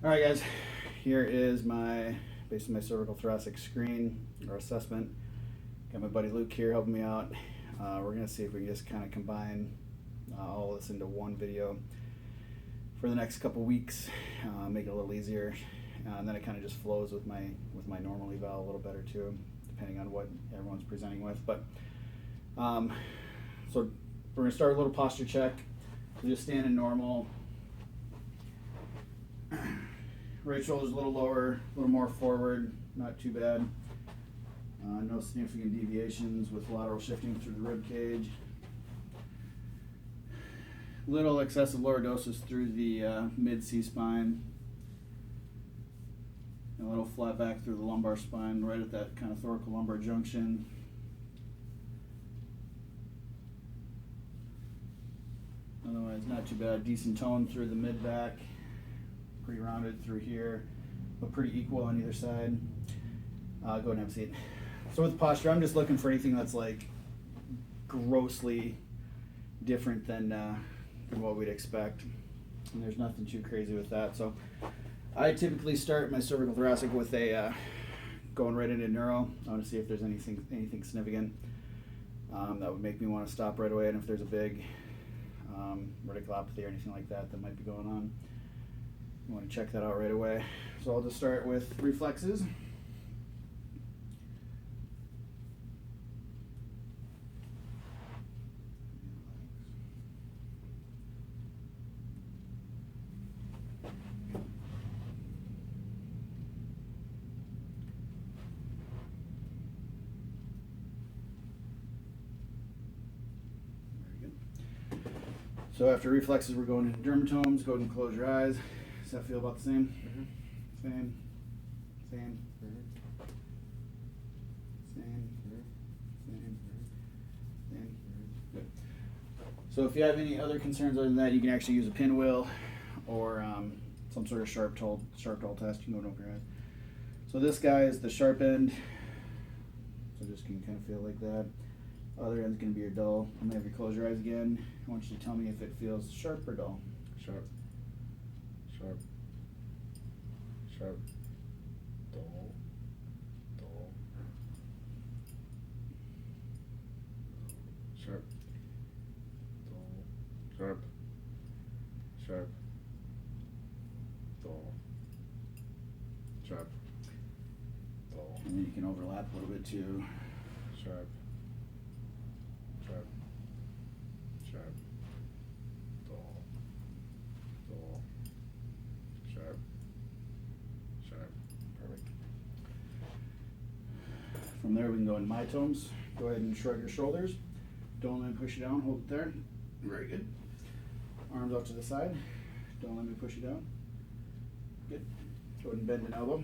All right, guys. Here is based on my cervical thoracic screen or assessment. Got my buddy Luke here helping me out. We're gonna see if we can just kind of combine all this into one video for the next couple weeks, make it a little easier, and then it kind of just flows with my normal eval a little better too, depending on what everyone's presenting with. But so we're gonna start with a little posture check. So just standing normal. Right shoulder's a little lower, a little more forward, not too bad. No significant deviations with lateral shifting through the rib cage. Little excessive lordosis through the mid C-spine. And a little flat back through the lumbar spine, right at that kind of thoracolumbar junction. Otherwise, not too bad. Decent tone through the mid back. Pretty rounded through here, but pretty equal on either side. Go ahead and have a seat. So with posture, I'm just looking for anything that's like grossly different than what we'd expect. And there's nothing too crazy with that. So I typically start my cervical thoracic with a going right into neuro. I want to see if there's anything significant that would make me want to stop right away, and if there's a big radiculopathy or anything like that might be going on. You want to check that out right away. So I'll just start with reflexes. Very good. So after reflexes, we're going into dermatomes. Go ahead and close your eyes. Does that feel about the same? Mm-hmm. Same. Same. Mm-hmm. Same. Same. Same. Mm-hmm. Good. So if you have any other concerns other than that, you can actually use a pinwheel or some sort of sharp dull test. You can go and open your eyes. So this guy is the sharp end. So just can kind of feel like that. Other end's going to be your dull. I'm going to have you close your eyes again. I want you to tell me if it feels sharp or dull. Sharp. Sharp. Sharp. Dull. Dull. Sharp. Dull. Sharp. Sharp. Dull. Sharp. Dull. And then you can overlap a little bit too. Sharp. Sharp. Sharp. Dull. Dull. Sharp. Sharp. Perfect. From there we can go in myotomes. Go ahead and shrug your shoulders. Don't let me push you down. Hold it there. Very good. Arms out to the side. Don't let me push you down. Good. Go ahead and bend an elbow.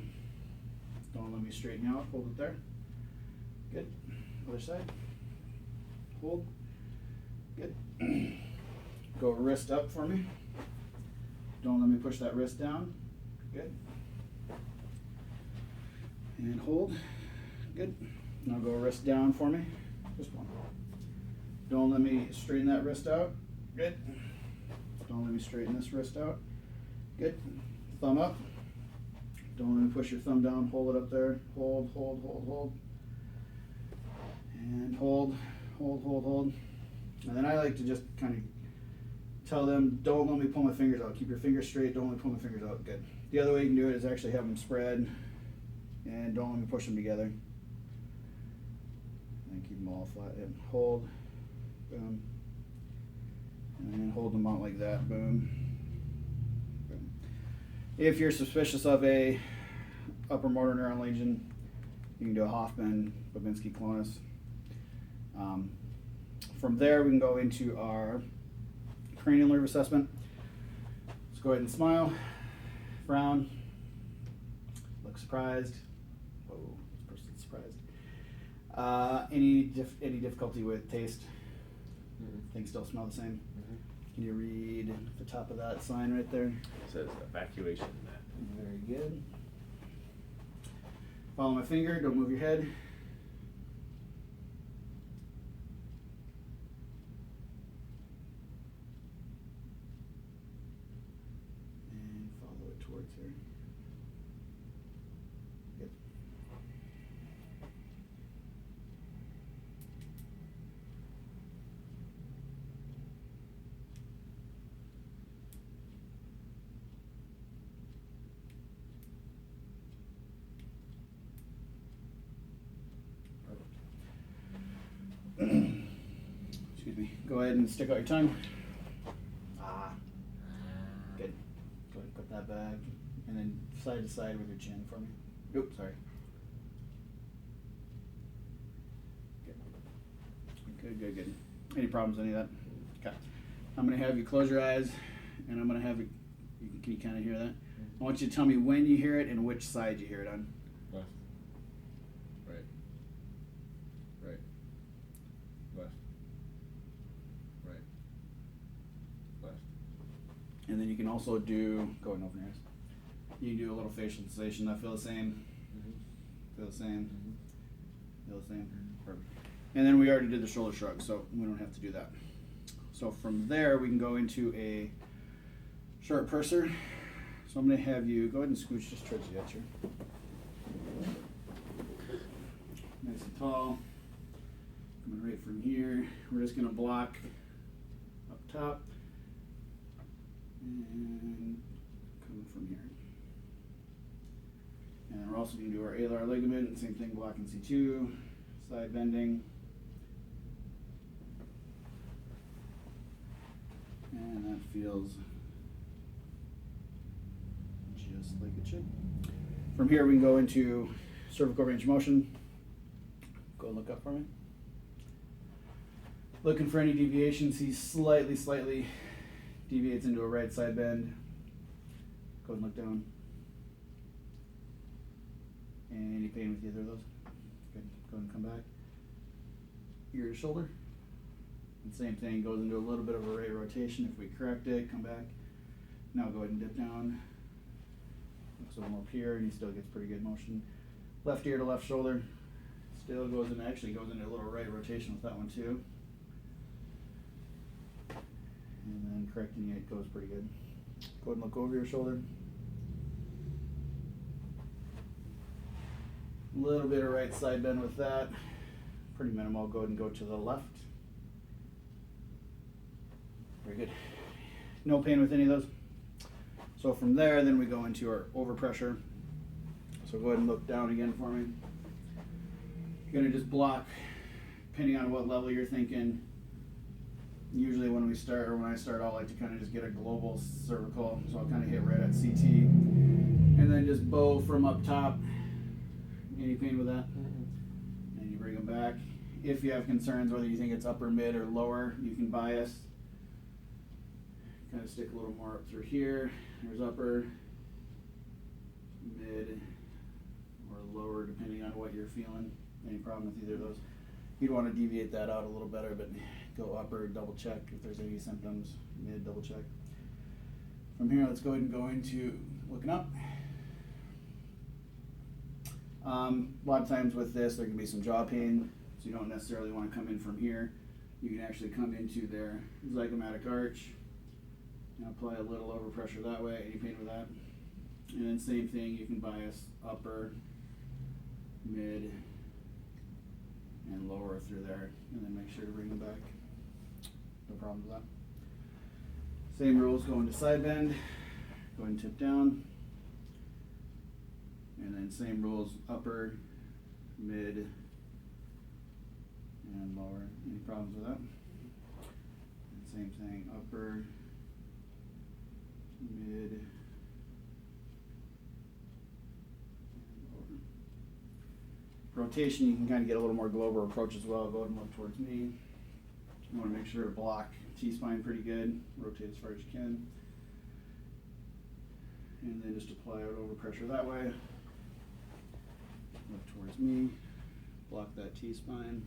Don't let me straighten you out. Hold it there. Good. Other side. Hold. Good. Go wrist up for me. Don't let me push that wrist down. Good. And hold. Good. Now go wrist down for me. Just one. Don't let me straighten that wrist out. Good. Don't let me straighten this wrist out. Good. Thumb up. Don't let me push your thumb down. Hold it up there. Hold, hold, hold, hold. And hold, hold, hold, hold. And then I like to just kind of tell them, don't let me pull my fingers out. Keep your fingers straight. Don't let me pull my fingers out. Good. The other way you can do it is actually have them spread. And don't let me push them together. And keep them all flat. And hold. Boom. And then hold them out like that. Boom. Boom. If you're suspicious of a upper motor neuron lesion, you can do a Hoffman, Babinski, Clonus. From there, we can go into our cranial nerve assessment. Let's go ahead and smile, frown, look surprised. Whoa, this person's surprised. Any difficulty with taste? Mm-hmm. Things still smell the same. Mm-hmm. Can you read the top of that sign right there? It says evacuation mat. Very good. Follow my finger, don't move your head. towards here. Good. Excuse me. Go ahead and stick out your tongue. Ah. Good. Go ahead and put that back. And then side to side with your chin for me. Oops, sorry. Good. Any problems with any of that? Okay. I'm going to have you close your eyes, and I'm going to have you, can you kind of hear that? I want you to tell me when you hear it and which side you hear it on. Left. Right. Right. Left. Right. Left. And then you can also do, go ahead and open your eyes. You can do a little facial sensation. That feel the same? Feel the same? Feel the same? Perfect. And then we already did the shoulder shrug, so we don't have to do that. So from there, we can go into a short purser. So I'm going to have you go ahead and scooch just towards the edge here. Nice and tall. Coming right from here. We're just going to block up top and coming from here. And we're also going to do our alar ligament, same thing, blocking C2, side bending. And that feels just like it should. From here, we can go into cervical range of motion. Go and look up for me. Looking for any deviations. He slightly deviates into a right side bend. Go and look down. Any pain with either of those? Good. Go ahead and come back. Ear to shoulder. And same thing, goes into a little bit of a right rotation. If we correct it, come back. Now go ahead and dip down. Looks a little up here, and he still gets pretty good motion. Left ear to left shoulder. Still goes in, actually goes into a little right rotation with that one too. And then correcting it goes pretty good. Go ahead and look over your shoulder. A little bit of right side bend with that. Pretty minimal. Go ahead and go to the left. Very good. No pain with any of those. So from there, then we go into our overpressure. So go ahead and look down again for me. You're gonna just block, depending on what level you're thinking. Usually when we start, or when I start, I'll like to kind of just get a global cervical. So I'll kind of hit right at CT. And then just bow from up top. Any pain with that? And you bring them back. If you have concerns whether you think it's upper, mid, or lower, you can bias. Kind of stick a little more up through here. There's upper, mid, or lower, depending on what you're feeling. Any problem with either of those? You'd want to deviate that out a little better, but go upper, double check if there's any symptoms. Mid, double check. From here, let's go ahead and go into looking up. A lot of times with this, there can be some jaw pain, so you don't necessarily want to come in from here. You can actually come into their zygomatic arch and apply a little overpressure that way. Any pain with that? And then same thing, you can bias upper, mid, and lower through there, and then make sure to bring them back. No problem with that. Same rules, go into side bend, go and tip down. And then same rules, upper, mid, and lower. Any problems with that? And same thing, upper, mid, and lower. Rotation, you can kind of get a little more global approach as well. Go ahead and look towards me. You want to make sure to block T-spine pretty good. Rotate as far as you can. And then just apply out overpressure that way. Look towards me, block that T-spine.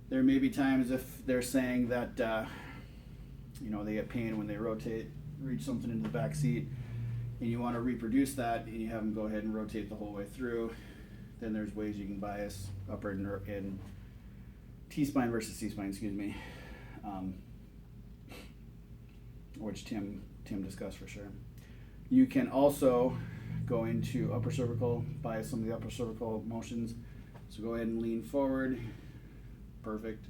There may be times if they're saying that, they get pain when they rotate, reach something into the back seat, and you want to reproduce that, and you have them go ahead and rotate the whole way through. Then there's ways you can bias upper and T-spine versus C-spine, which Tim discussed for sure. You can also go into upper cervical by some of the upper cervical motions. So go ahead and lean forward. Perfect.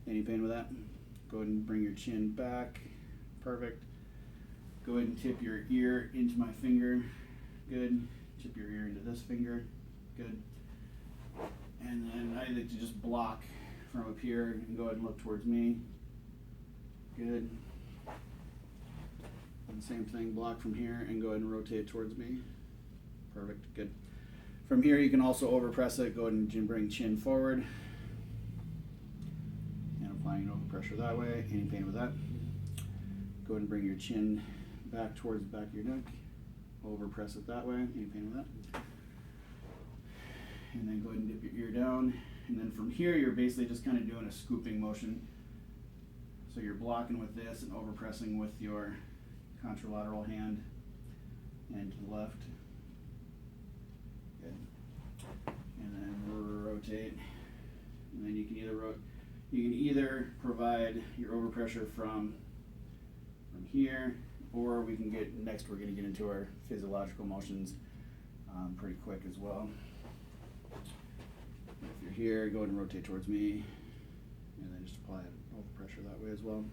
Any pain with that? Go ahead and bring your chin back. Perfect. Go ahead and tip your ear into my finger. Good. Tip your ear into this finger. Good. And then I like to just block from up here and go ahead and look towards me. Good. And same thing, block from here and go ahead and rotate towards me. Perfect. Good. From here, you can also overpress it. Go ahead and bring chin forward. And applying overpressure that way. Any pain with that? Go ahead and bring your chin back towards the back of your neck. Overpress it that way. Any pain with that? And then go ahead and dip your ear down. And then from here, you're basically just kind of doing a scooping motion. So you're blocking with this and overpressing with your contralateral hand and to the left. Good. And then rotate. And then you can either provide your overpressure from here, or we can get next. We're going to get into our physiological motions pretty quick as well. If you're here, go ahead and rotate towards me, and then just apply overpressure that way as well.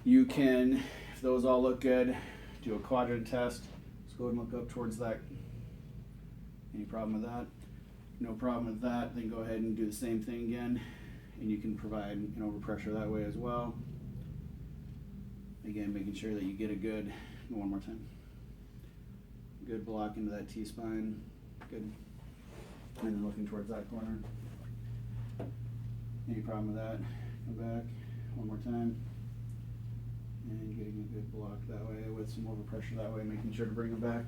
You can, if those all look good, do a quadrant test. Let's go ahead and look up towards that. Any problem with that? No problem with that. Then go ahead and do the same thing again, and you can provide an overpressure that way as well. Again, making sure that you get a good, one more time. Good block into that T-spine. Good. And then looking towards that corner. Any problem with that? Come back. One more time. And getting a good block that way with some overpressure that way, making sure to bring them back.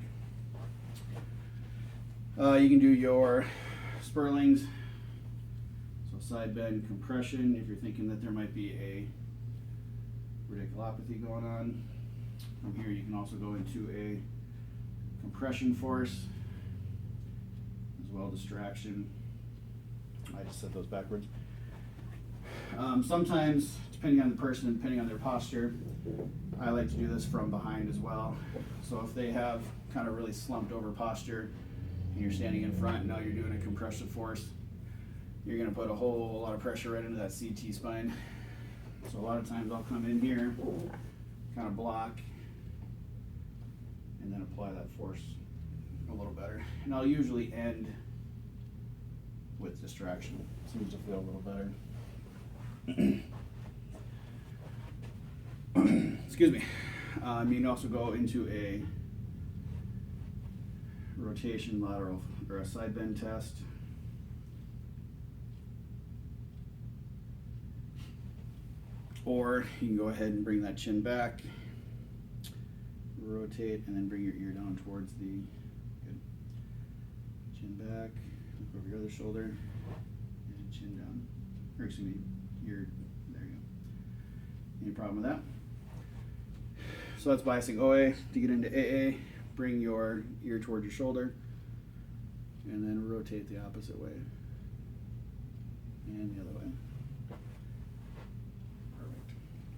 You can do your Sperlings. So side bend compression if you're thinking that there might be a radiculopathy going on. From here you can also go into a compression force as well, distraction. I just set those backwards. Sometimes, depending on the person and depending on their posture, I like to do this from behind as well. So if they have kind of really slumped over posture and you're standing in front and now you're doing a compression force, you're going to put a whole lot of pressure right into that CT spine. So a lot of times I'll come in here, kind of block, and then apply that force a little better. And I'll usually end with distraction. Seems to feel a little better. Excuse me. You can also go into a rotation lateral or a side bend test. Or you can go ahead and bring that chin back, rotate, and then bring your ear down towards the good. Chin back, look over your other shoulder, and chin down. Or excuse me, ear, there you go. Any problem with that? So that's biasing OA. To get into AA, bring your ear towards your shoulder, and then rotate the opposite way, and the other way.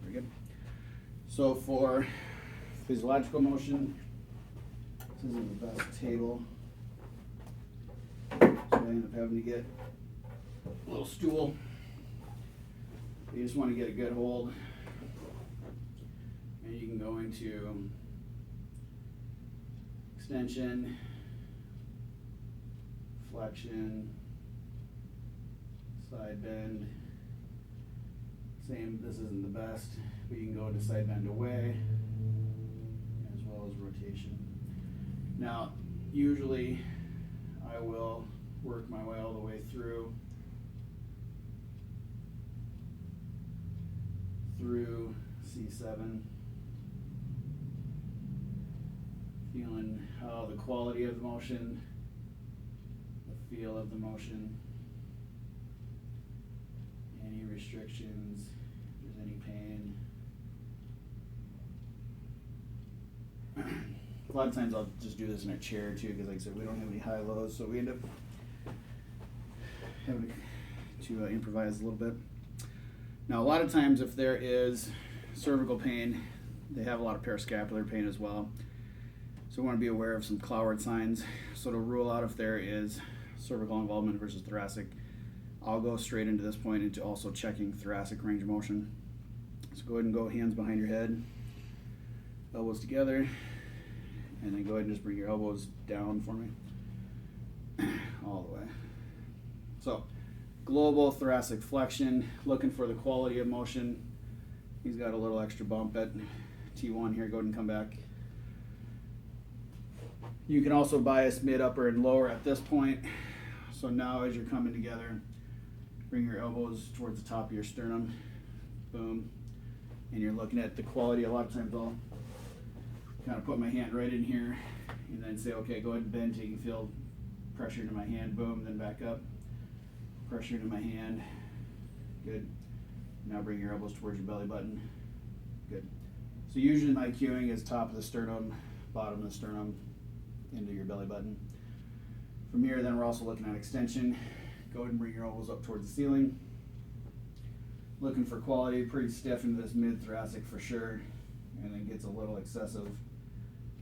Very good. So for physiological motion, this isn't the best table. So I end up having to get a little stool. You just want to get a good hold. And you can go into extension, flexion, side bend. Same, this isn't the best, but you can go into side bend away, as well as rotation. Now, usually I will work my way all the way through C7, feeling how the quality of the motion, the feel of the motion, any restrictions, if there's any pain. A lot of times I'll just do this in a chair too, because like I said, we don't have any high lows, so we end up having to improvise a little bit. Now a lot of times if there is cervical pain, They have a lot of parascapular pain as well. So we want to be aware of some Cloward signs. So to rule out if there is cervical involvement versus thoracic, I'll go straight into this point into also checking thoracic range of motion. So go ahead and go hands behind your head, elbows together, and then go ahead and just bring your elbows down for me. All the way. So global thoracic flexion, looking for the quality of motion. He's got a little extra bump at T1 here. Go ahead and come back. You can also bias mid, upper, and lower at this point. So now as you're coming together, bring your elbows towards the top of your sternum. Boom. And you're looking at the quality. A lot of times I'll kind of put my hand right in here and then say, okay, go ahead and bend till you can feel pressure into my hand. Boom, then back up. Pressure into my hand. Good. Now bring your elbows towards your belly button. Good. So usually my cueing is top of the sternum, bottom of the sternum, into your belly button. From here, then we're also looking at extension. Go ahead and bring your elbows up towards the ceiling. Looking for quality, pretty stiff into this mid-thoracic for sure, and then gets a little excessive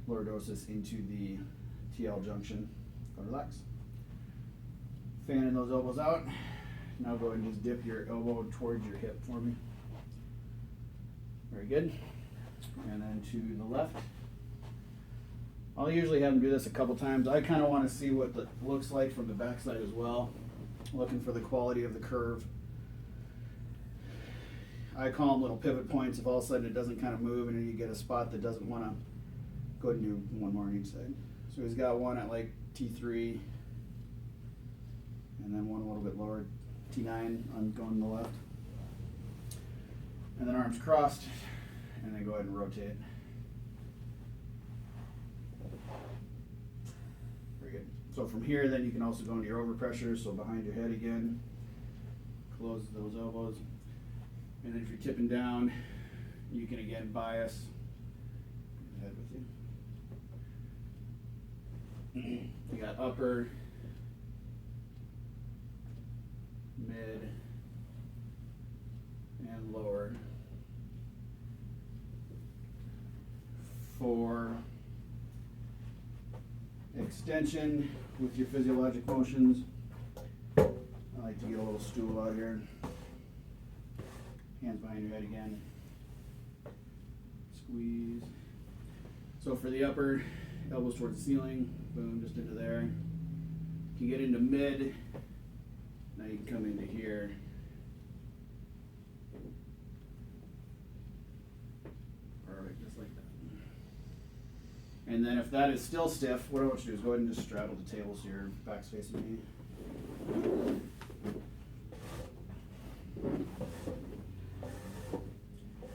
lordosis into the TL junction. Go relax. Fanning those elbows out. Now go ahead and just dip your elbow towards your hip for me. Very good. And then to the left. I'll usually have them do this a couple times. I kind of want to see what it looks like from the backside as well. Looking for the quality of the curve. I call them little pivot points. If all of a sudden it doesn't kind of move and you get a spot that doesn't want to, go ahead and do one more on each side. So he's got one at like T3 and then one a little bit lower, T9 on going to the left. And then arms crossed, and then go ahead and rotate. Very good. So from here, then you can also go into your overpressure, so behind your head again, close those elbows. And then if you're tipping down, you can again bias your head with you. You got upper, mid, and lower. For extension with your physiologic motions, I like to get a little stool out here. Hands behind your head again. Squeeze. So for the upper, elbows towards the ceiling, boom, just into there. You get into mid, now you can come into here. Perfect, just like that. And then if that is still stiff, what I want you to do is go ahead and just straddle the table so your back's facing me.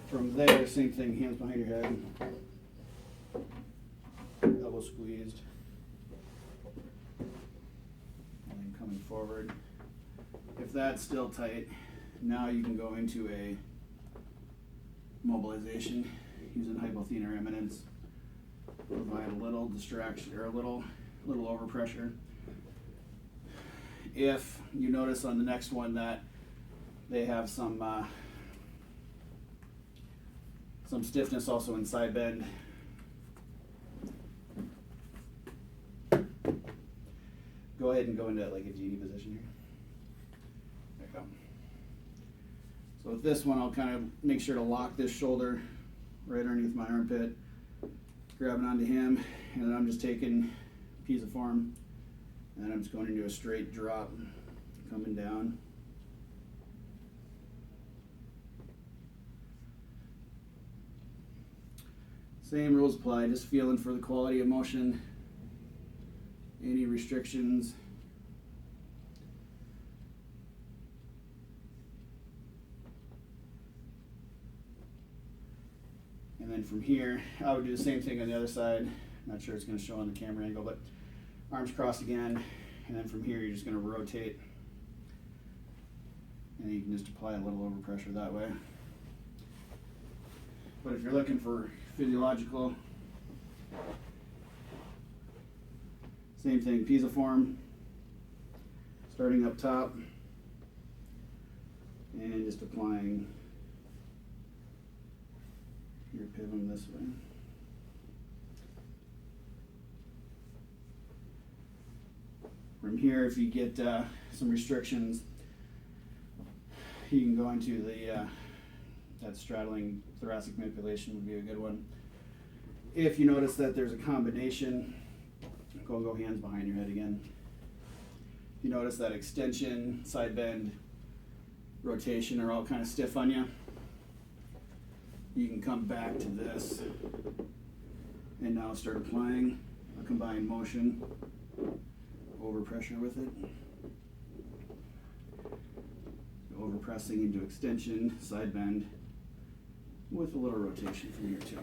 From there, same thing, hands behind your head. Elbow squeezed. And then coming forward. If that's still tight, now you can go into a mobilization using hypothenar eminence. Provide a little distraction or a little overpressure. If you notice on the next one that they have some stiffness also in side bend, go ahead and go into like a genie position here. There you go. So with this one, I'll kind of make sure to lock this shoulder right underneath my armpit, grabbing onto him, and then I'm just taking pisiform, and then I'm just going into a straight drop, coming down. Same rules apply, just feeling for the quality of motion, any restrictions. And then from here, I would do the same thing on the other side. Not sure it's going to show on the camera angle, but arms crossed again. And then from here, you're just going to rotate. And you can just apply a little overpressure that way. But if you're looking for physiological, same thing, pisiform, starting up top, and just applying Your pivot this way. From here, if you get some restrictions, you can go into the that straddling thoracic manipulation would be a good one. If you notice that there's a combination, go hands behind your head again. If you notice that extension, side bend, rotation are all kind of stiff on you, you can come back to this and now start applying a combined motion, overpressure with it. Overpressing into extension, side bend, with a little rotation from here too.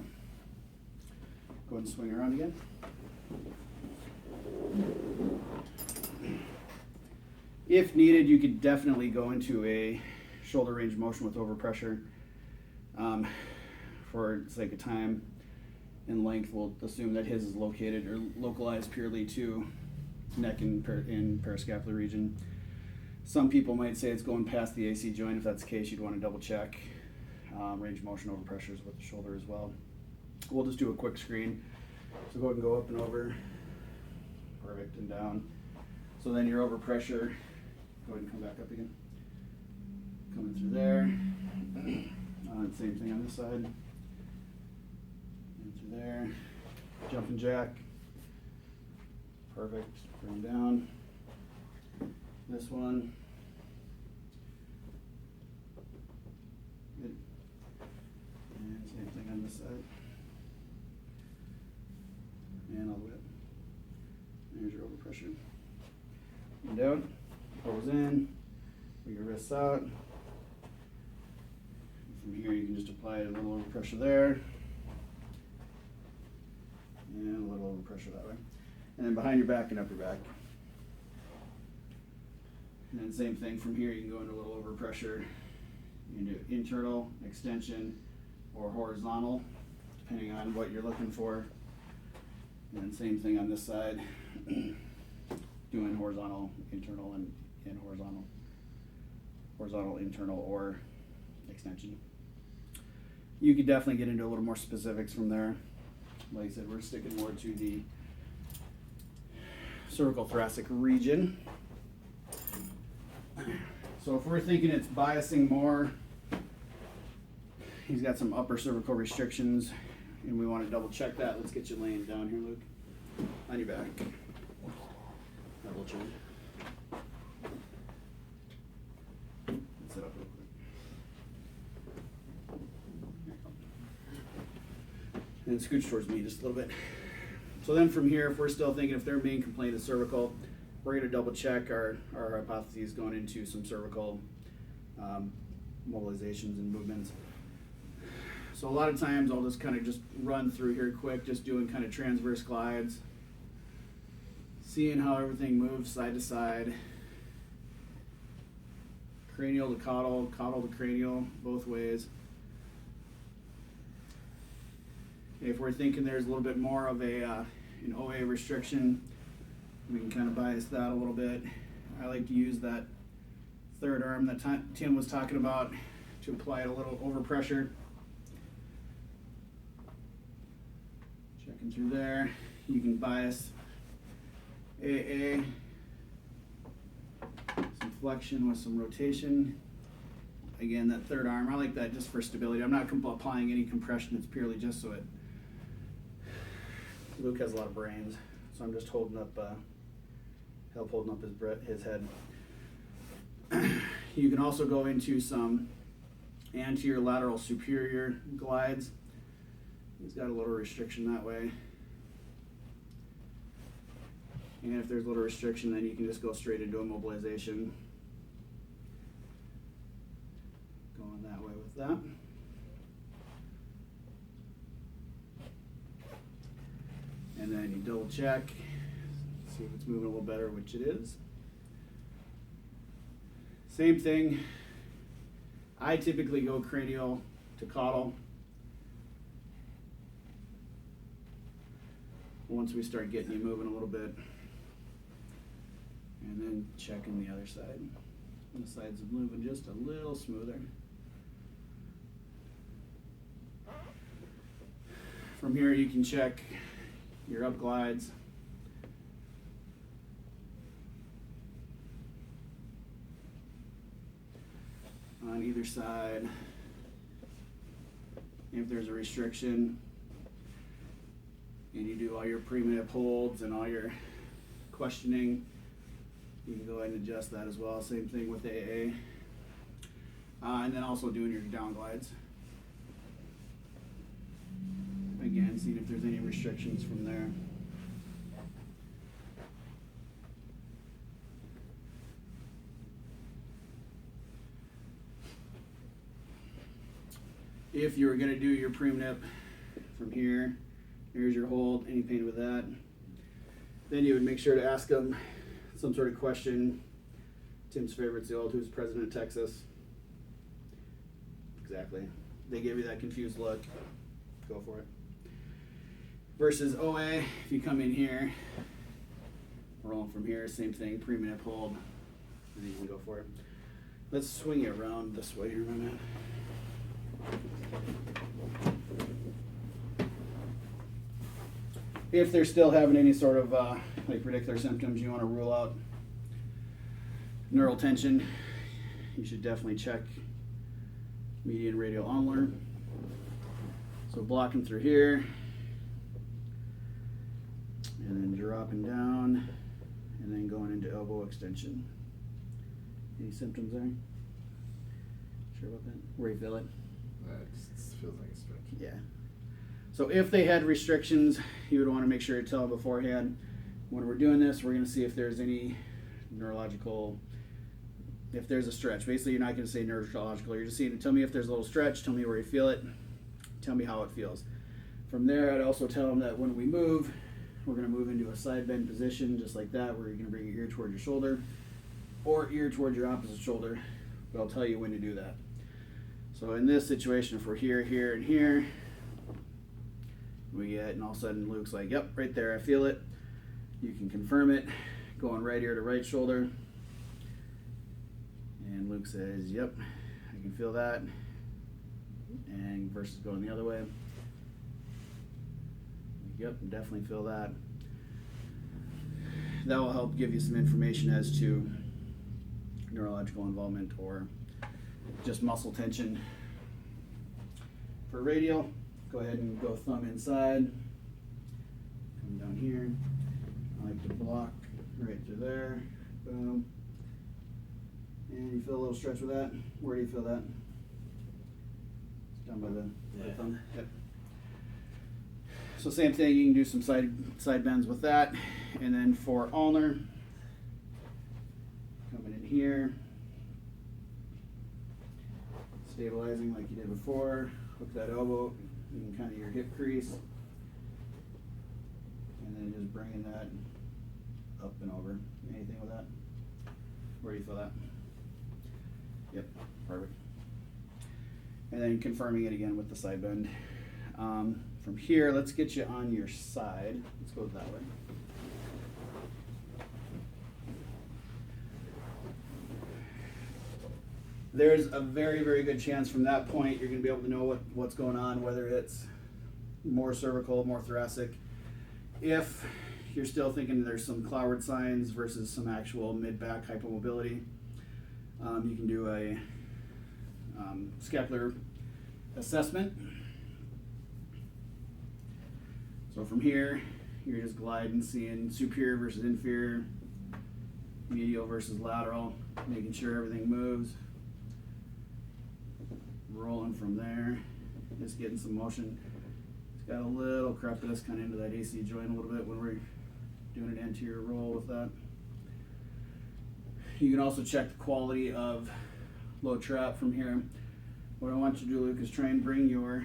Go ahead and swing around again. If needed, you could definitely go into a shoulder range motion with overpressure. For sake of time and length, we'll assume that his is located or localized purely to neck and parascapular region. Some people might say it's going past the AC joint. If that's the case, you'd want to double check. Range of motion overpressures with the shoulder as well. We'll just do a quick screen. So go ahead and go up and over. Perfect, and down. So then your overpressure, go ahead and come back up again. Coming through there. Same thing on this side. And through there. Jumping jack. Perfect. Bring down. This one. Good. And same thing on this side. And I'll whip. There's your overpressure. And down. Pulls in. Put your wrists out. From here you can just apply a little overpressure there. And a little overpressure that way. And then behind your back and upper back. And then same thing from here, you can go into a little overpressure. You can do internal, extension, or horizontal, depending on what you're looking for. And then same thing on this side, doing horizontal, internal, and horizontal. Horizontal, internal, or extension. You could definitely get into a little more specifics from there. Like I said, we're sticking more to the cervical thoracic region. So if we're thinking it's biasing more, he's got some upper cervical restrictions, and we want to double check that. Let's get you laying down here, Luke, on your back. Double check. Sit up real quick. And scooch towards me just a little bit. So then from here, if we're still thinking if their main complaint is cervical, we're going to double check our hypotheses going into some cervical mobilizations and movements. So a lot of times I'll just kind of just run through here quick, just doing kind of transverse glides, seeing how everything moves side to side, cranial to caudal, caudal to cranial, both ways. If we're thinking there's a little bit more of an OA restriction, we can kind of bias that a little bit. I like to use that third arm that Tim was talking about to apply a little overpressure. Checking through there. You can bias AA, some flexion with some rotation. Again, that third arm, I like that just for stability. I'm not applying any compression, it's purely just so it. Luke has a lot of brains, so I'm just holding up, help holding up his head. You can also go into some anterior lateral superior glides. He's got a little restriction that way. And if there's a little restriction, then you can just go straight into a mobilization. Going that way with that. And then you double check, see if it's moving a little better, which it is. Same thing. I typically go cranial to caudal. Once we start getting you moving a little bit. And then checking the other side. And the sides are moving just a little smoother. From here you can check your up glides. On either side. If there's a restriction and you do all your pre-minute holds and all your questioning, you can go ahead and adjust that as well. Same thing with the AA. And then also doing your down glides. Again, seeing if there's any restrictions from there. If you were going to do your pre-nip from here, here's your hold, any pain with that, then you would make sure to ask them some sort of question. Tim's favorite's the old, who's president of Texas? Exactly. They give you that confused look. Go for it. Versus OA, if you come in here, rolling from here, same thing, pre-nip hold, and then you can go for it. Let's swing it around this way here, my man. If they're still having any sort of like radicular symptoms, you want to rule out neural tension, you should definitely check median radial ulnar. So blocking through here and then dropping down and then going into elbow extension. Any symptoms there? Sure about that? Where you feel it? It just feels like a stretch. Yeah. So if they had restrictions, you would want to make sure to tell them beforehand. When we're doing this, we're going to see if there's any neurological, if there's a stretch. Basically, you're not going to say neurological. You're just saying, tell me if there's a little stretch. Tell me where you feel it. Tell me how it feels. From there, I'd also tell them that when we move, we're going to move into a side bend position, just like that, where you're going to bring your ear toward your shoulder or ear toward your opposite shoulder. But I'll tell you when to do that. So in this situation, if we're here, here, and here, we get, and all of a sudden Luke's like, yep, right there, I feel it. You can confirm it, going right ear to right shoulder. And Luke says, yep, I can feel that. And versus going the other way. Yep, definitely feel that. That will help give you some information as to neurological involvement or just muscle tension. For radial, go ahead and go thumb inside. Come down here. I like to block right through there. Boom. And you feel a little stretch with that? Where do you feel that? It's down by the thumb. Yep. So same thing, you can do some side bends with that. And then for ulnar, coming in here, stabilizing like you did before, hook that elbow in kind of your hip crease, and then just bringing that up and over. Anything with that? Where do you feel that? Yep, perfect. And then confirming it again with the side bend. From here, let's get you on your side. Let's go that way. There's a very, very good chance from that point you're going to be able to know what's going on, whether it's more cervical, more thoracic. If you're still thinking there's some Cloward signs versus some actual mid-back hypomobility, you can do a scapular assessment. So from here, you're just gliding, seeing superior versus inferior, medial versus lateral, making sure everything moves. Rolling from there, just getting some motion. It's got a little crepitus kind of into that AC joint a little bit when we're doing an anterior roll with that. You can also check the quality of low trap from here. What I want you to do, Luke, is try and bring your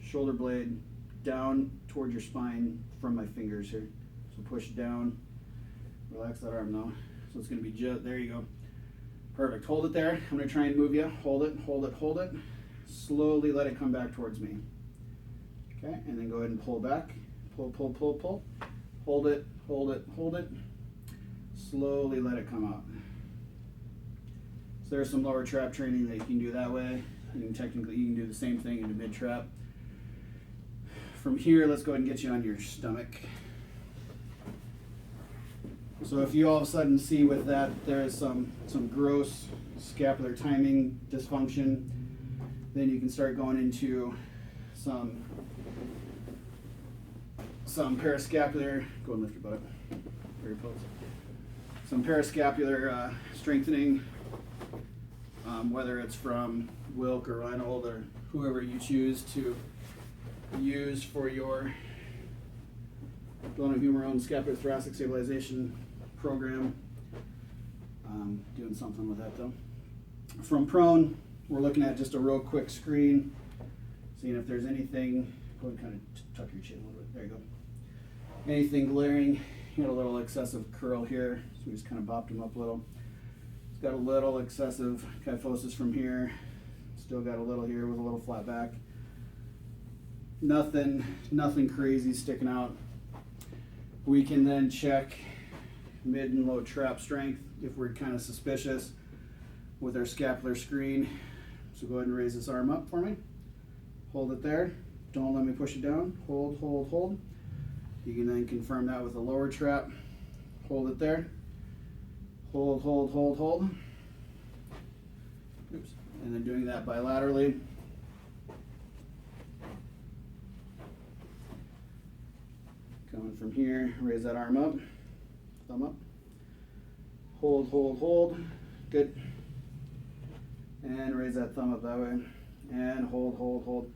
shoulder blade down toward your spine from my fingers here. So push down, relax that arm though. So it's going to be just, there you go. Perfect, hold it there. I'm going to try and move you. Hold it, hold it, hold it. Slowly let it come back towards me. Okay, and then go ahead and pull back. Pull, pull, pull, pull. Hold it, hold it, hold it. Slowly let it come out. So there's some lower trap training that you can do that way. And technically you can do the same thing into mid trap. from here, let's go ahead and get you on your stomach. So if you all of a sudden see with that there's some gross scapular timing dysfunction, then you can start going into some parascapular, go and lift your butt up, very close. Some parascapular strengthening, whether it's from Wilk or Reinhold or whoever you choose to use for your glenohumeral scapular thoracic stabilization program. Doing something with that though. From prone, we're looking at just a real quick screen, seeing if there's anything. Go ahead and kind of tuck your chin a little bit. There you go. Anything glaring. You got a little excessive curl here, so we just kind of bopped him up a little. He's got a little excessive kyphosis from here. Still got a little here with a little flat back. Nothing crazy sticking out. We can then check mid and low trap strength if we're kind of suspicious with our scapular screen. So go ahead and raise this arm up for me. Hold it there. Don't let me push it down. Hold, hold, hold. You can then confirm that with a lower trap. Hold it there. Hold, hold, hold, hold. Oops. And then doing that bilaterally. Coming from here, raise that arm up, thumb up. Hold, hold, hold. Good. And raise that thumb up that way. And hold, hold, hold.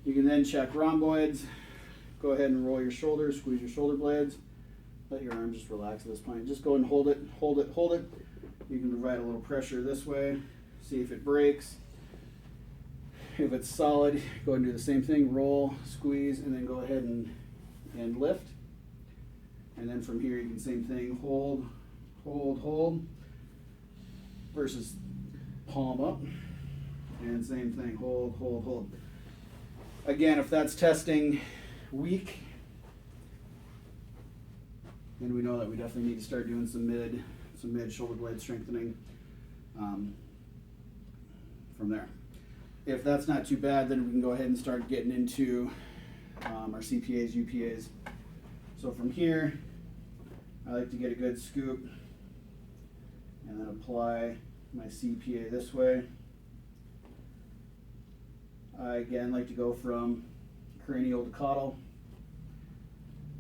You can then check rhomboids. Go ahead and roll your shoulders, squeeze your shoulder blades. Let your arm just relax at this point. Just go ahead and hold it, hold it, hold it. You can provide a little pressure this way. See if it breaks. If it's solid, go ahead and do the same thing. Roll, squeeze, and then go ahead and lift. And then from here, you can same thing. Hold, hold, hold. Versus palm up. And same thing. Hold, hold, hold. Again, if that's testing weak, then we know that we definitely need to start doing some mid shoulder blade strengthening from there. If that's not too bad, then we can go ahead and start getting into our CPAs, UPAs. So from here, I like to get a good scoop and then apply my CPA this way. I again like to go from cranial to caudal.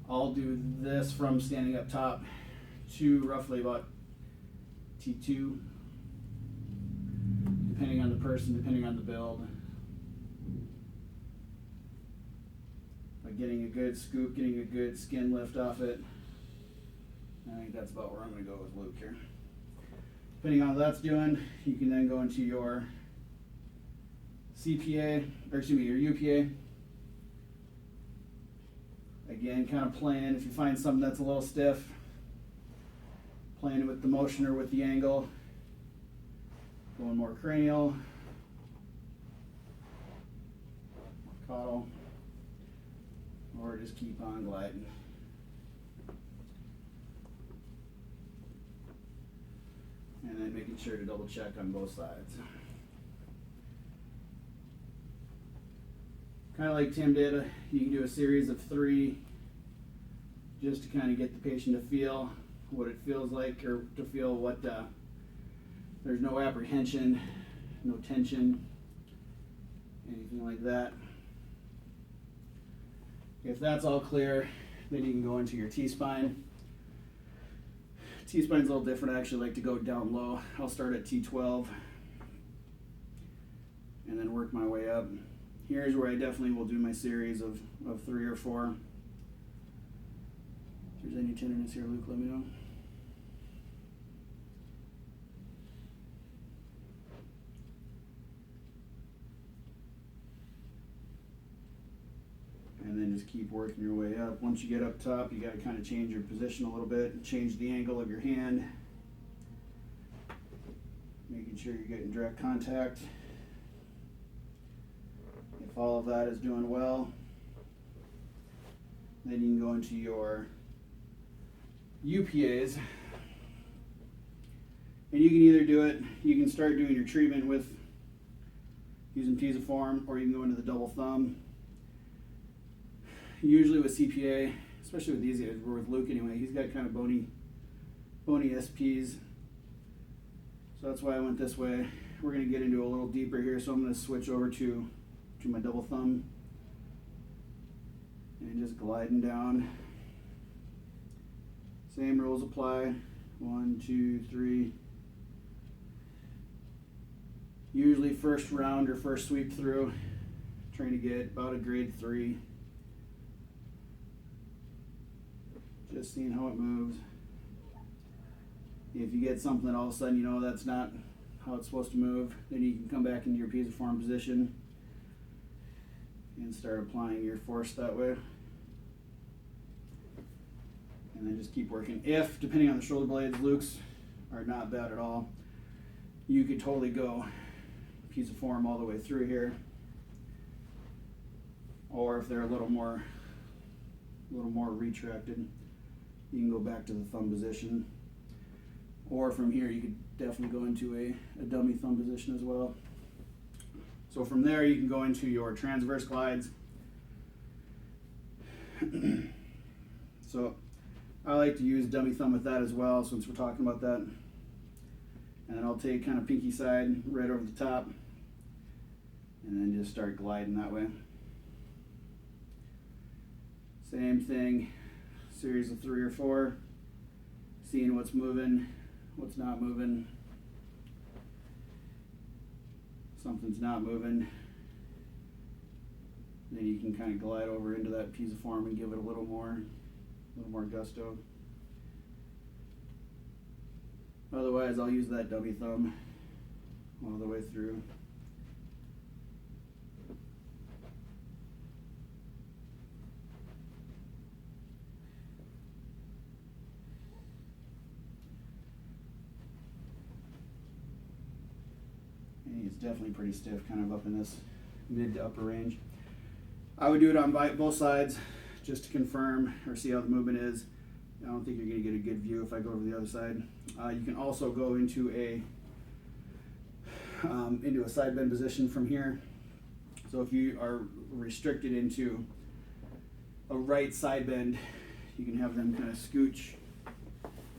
I'll do this from standing up top to roughly about T2, depending on the person, depending on the build. But getting a good scoop, getting a good skin lift off it. I think that's about where I'm going to go with Luke here. Depending on what that's doing, you can then go into your CPA, or excuse me, your UPA. Again, kind of playing, if you find something that's a little stiff, playing with the motion or with the angle. Going more cranial, caudal, or just keep on gliding. And then making sure to double check on both sides. Kind of like Tim did, you can do a series of 3 just to kind of get the patient to feel what it feels like, or to feel what there's no apprehension, no tension, anything like that. If that's all clear, then you can go into your T-spine. T-spine's a little different. I actually like to go down low. I'll start at T12 and then work my way up. Here's where I definitely will do my series of 3 or 4. If there's any tenderness here, Luke, let me know. And then just keep working your way up. Once you get up top, you got to kind of change your position a little bit and change the angle of your hand. Making sure you're getting direct contact. If all of that is doing well, then you can go into your UPAs. And you can either do it, you can start doing your treatment with using Piezoform, or you can go into the double thumb. usually with CPA, especially with these guys, we're with Luke anyway, he's got kind of bony SPs. So that's why I went this way. We're going to get into a little deeper here, so I'm going to switch over to my double thumb and just gliding down. Same rules apply. 1, 2, 3. Usually first round or first sweep through, trying to get about a grade 3. Just seeing how it moves. If you get something that all of a sudden you know that's not how it's supposed to move, then you can come back into your piezoform position and start applying your force that way. And then just keep working. If, depending on the shoulder blades, Luke's are not bad at all, you could totally go piezoform all the way through here. Or if they're a little more retracted, you can go back to the thumb position. Or from here, you could definitely go into a dummy thumb position as well. So from there, you can go into your transverse glides. So I like to use dummy thumb with that as well, since we're talking about that. And then I'll take kind of pinky side right over the top, and then just start gliding that way. Same thing, series of 3 or 4, seeing what's moving, what's not moving. Something's not moving, then you can kind of glide over into that piezoform and give it a little more gusto. Otherwise, I'll use that dummy thumb all the way through. And it's definitely pretty stiff, kind of up in this mid to upper range. I would do it on both sides just to confirm or see how the movement is. I don't think you're going to get a good view if I go over the other side. You can also go into a side bend position from here. So if you are restricted into a right side bend, you can have them kind of scooch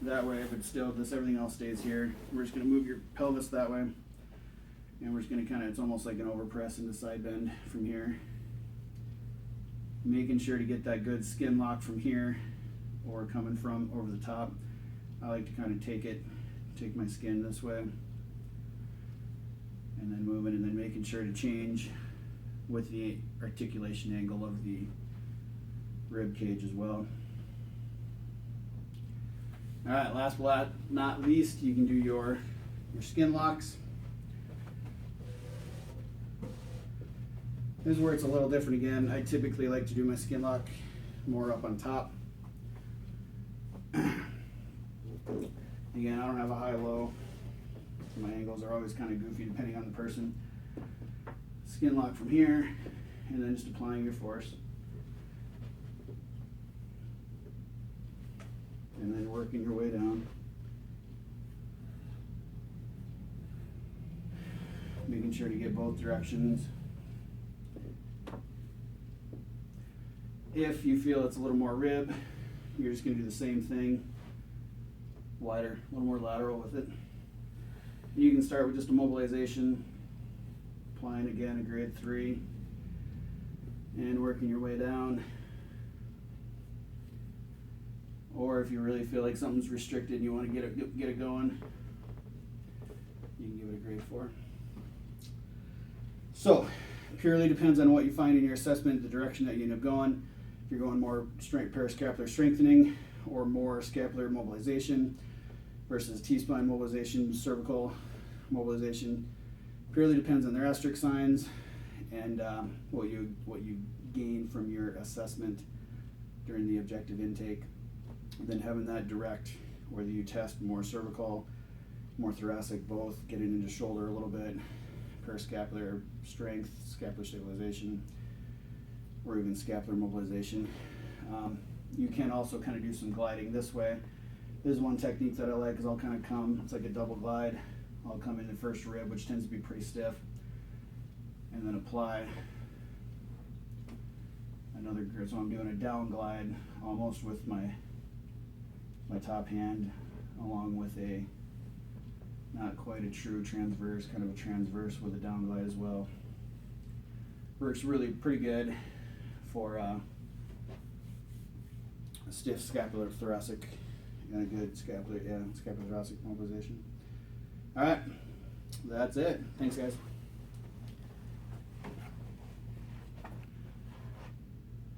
that way, but still everything else stays here. We're just going to move your pelvis that way, and we're just going to kind of, it's almost like an overpress into side bend from here. Making sure to get that good skin lock from here or coming from over the top. I like to kind of take my skin this way and then moving, and then making sure to change with the articulation angle of the rib cage as well. All right, last but not least, you can do your skin locks. This is where it's a little different again. I typically like to do my skin lock more up on top. Again, I don't have a high-low. My angles are always kind of goofy depending on the person. Skin lock from here, and then just applying your force. And then working your way down. Making sure to get both directions. If you feel it's a little more rib, you're just going to do the same thing, wider, a little more lateral with it. You can start with just a mobilization, applying again a grade 3, and working your way down. Or if you really feel like something's restricted and you want to get it going, you can give it a grade 4. So, purely depends on what you find in your assessment, the direction that you end up going. If you're going more periscapular strengthening or more scapular mobilization versus T-spine mobilization, cervical mobilization, purely depends on their asterisk signs and what you gain from your assessment during the objective intake. And then having that direct, whether you test more cervical, more thoracic, both, getting into shoulder a little bit, periscapular strength, scapular stabilization, or even scapular mobilization. You can also kind of do some gliding this way. This is one technique that I like, is I'll kind of come, it's like a double glide. I'll come in the first rib, which tends to be pretty stiff, and then apply another grip. So I'm doing a down glide almost with my top hand, along with a not quite a true transverse, kind of a transverse with a down glide as well. Works really pretty good for a stiff scapular thoracic and a good scapular thoracic mobilization. All right, that's it. Thanks, guys.